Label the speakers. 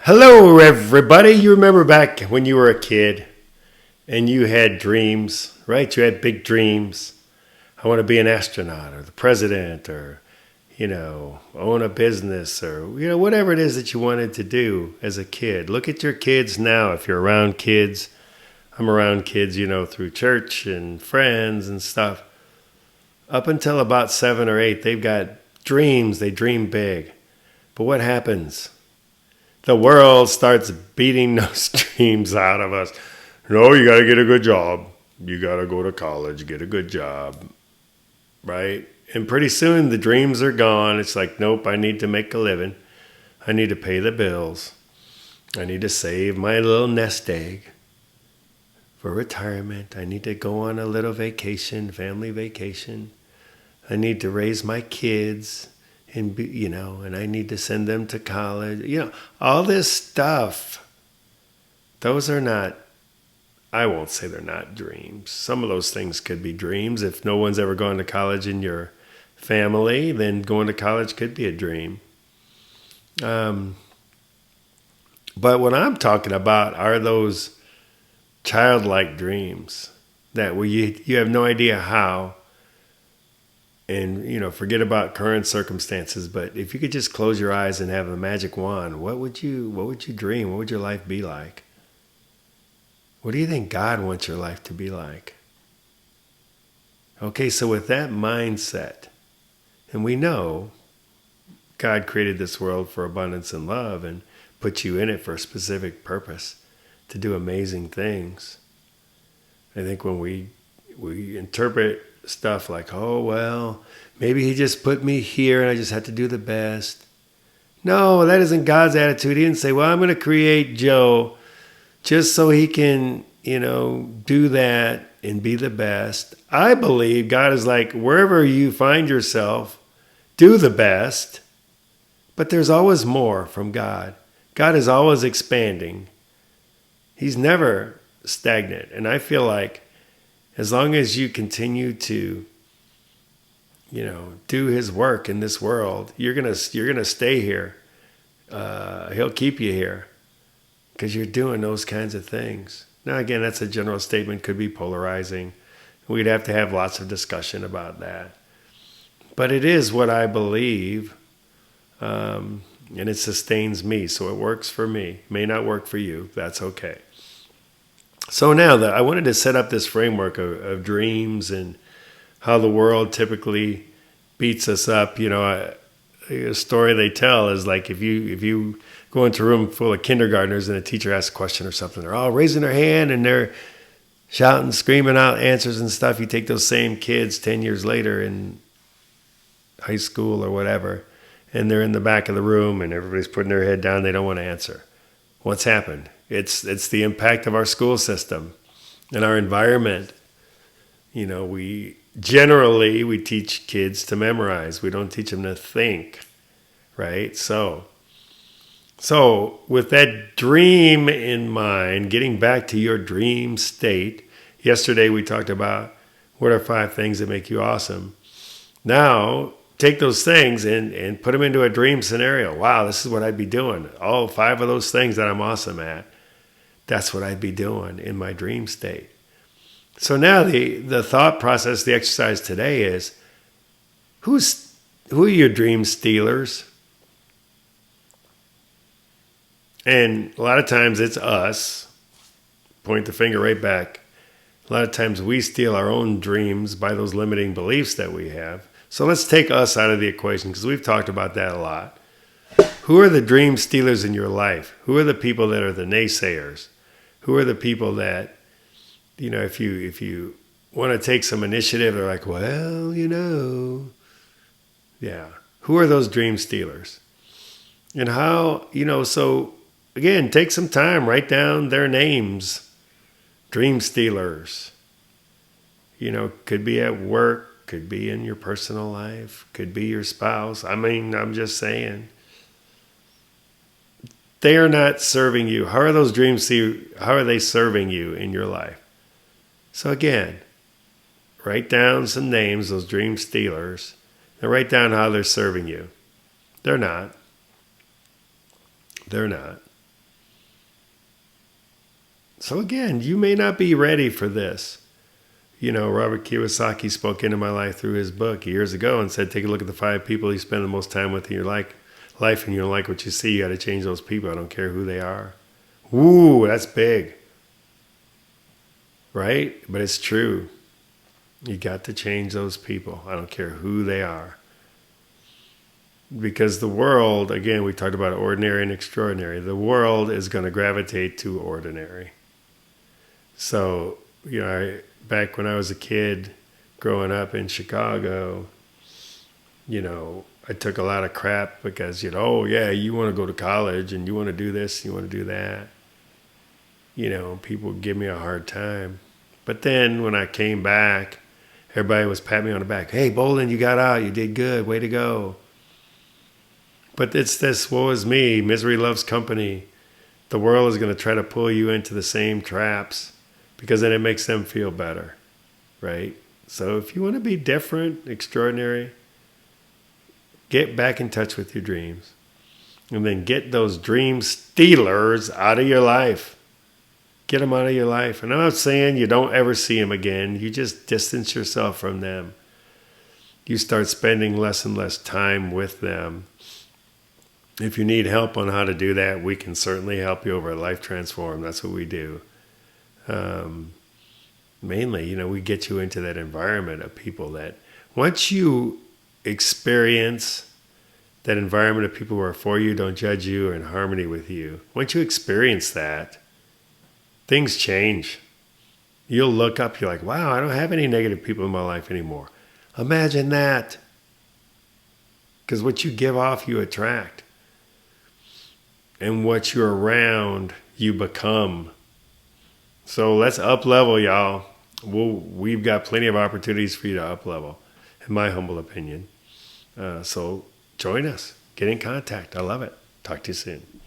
Speaker 1: Hello, everybody. You remember back when you were a kid and you had dreams, right? You had big dreams. I want to be an astronaut or the president or, own a business or, whatever it is that you wanted to do as a kid. Look at your kids now. If you're around kids, I'm around kids, through church and friends and stuff. Up until about 7 or 8, they've got dreams. They dream big. But what happens? The world starts beating those dreams out of us. No, you got to get a good job. You got to go to college, get a good job, right? And pretty soon the dreams are gone. It's like, nope, I need to make a living. I need to pay the bills. I need to save my little nest egg for retirement. I need to go on a little vacation, family vacation. I need to raise my kids. And I need to send them to college. All this stuff. Those are not, I won't say they're not dreams. Some of those things could be dreams. If no one's ever gone to college in your family, then going to college could be a dream. But what I'm talking about are those childlike dreams that where you have no idea how. And, forget about current circumstances. But if you could just close your eyes and have a magic wand, what would you dream? What would your life be like? What do you think God wants your life to be like? Okay, so with that mindset, and we know God created this world for abundance and love and put you in it for a specific purpose to do amazing things. I think when we interpret stuff like, oh, well, maybe he just put me here and I just had to do the best. No, that isn't God's attitude. He didn't say, well, I'm going to create Joe just so he can, do that and be the best. I believe God is like, wherever you find yourself, do the best. But there's always more from God. God is always expanding. He's never stagnant. And I feel like as long as you continue to, do his work in this world, you're gonna stay here. He'll keep you here because you're doing those kinds of things. Now, again, that's a general statement, could be polarizing. We'd have to have lots of discussion about that. But it is what I believe, and it sustains me, so it works for me. May not work for you. That's okay. So now that I wanted to set up this framework of dreams and how the world typically beats us up. A story they tell is like if you go into a room full of kindergartners and a teacher asks a question or something, they're all raising their hand and they're shouting, screaming out answers and stuff. You take those same kids 10 years later in high school or whatever, and they're in the back of the room and everybody's putting their head down. They don't want to answer. What's happened? It's the impact of our school system and our environment. We teach kids to memorize. We don't teach them to think, right? So with that dream in mind, getting back to your dream state. Yesterday we talked about what are 5 things that make you awesome. Now take those things and put them into a dream scenario. Wow, this is what I'd be doing. All 5 of those things that I'm awesome at. That's what I'd be doing in my dream state. So now the thought process, the exercise today is, who are your dream stealers? And a lot of times it's us. Point the finger right back. A lot of times we steal our own dreams by those limiting beliefs that we have. So let's take us out of the equation because we've talked about that a lot. Who are the dream stealers in your life? Who are the people that are the naysayers? Who are the people that, if you want to take some initiative, they're like, well, yeah. Who are those dream stealers? And how, so again, take some time, write down their names. Dream stealers. Could be at work, could be in your personal life, could be your spouse. I'm just saying. They are not serving you. How are those dreams? How are they serving you in your life? So again, write down some names, those dream stealers, and write down how they're serving you. They're not. They're not. So again, you may not be ready for this. Robert Kiyosaki spoke into my life through his book years ago and said, take a look at the 5 people you spend the most time with in your life, and you don't like what you see. You got to change those people. I don't care who they are. Ooh, that's big. Right? But it's true. You got to change those people. I don't care who they are. Because the world, again, we talked about ordinary and extraordinary. The world is going to gravitate to ordinary. So, back when I was a kid growing up in Chicago, I took a lot of crap because, oh yeah, you want to go to college and you want to do this, you want to do that. People would give me a hard time. But then when I came back, everybody was patting me on the back. Hey, Bolden, you got out. You did good. Way to go. But it's this, woe is me. Misery loves company. The world is going to try to pull you into the same traps because then it makes them feel better, right? So if you want to be different, extraordinary, get back in touch with your dreams. And then get those dream stealers out of your life. Get them out of your life. And I'm not saying you don't ever see them again. You just distance yourself from them. You start spending less and less time with them. If you need help on how to do that, we can certainly help you over at Life Transform. That's what we do. Mainly, we get you into that environment of people that once you experience that environment of people who are for you, don't judge you, are in harmony with you. Once you experience that, things change. You'll look up, you're like, wow, I don't have any negative people in my life anymore. Imagine that. Because what you give off, you attract. And what you're around, you become. So let's up level, y'all. We've got plenty of opportunities for you to up level, in my humble opinion. So join us. Get in contact. I love it. Talk to you soon.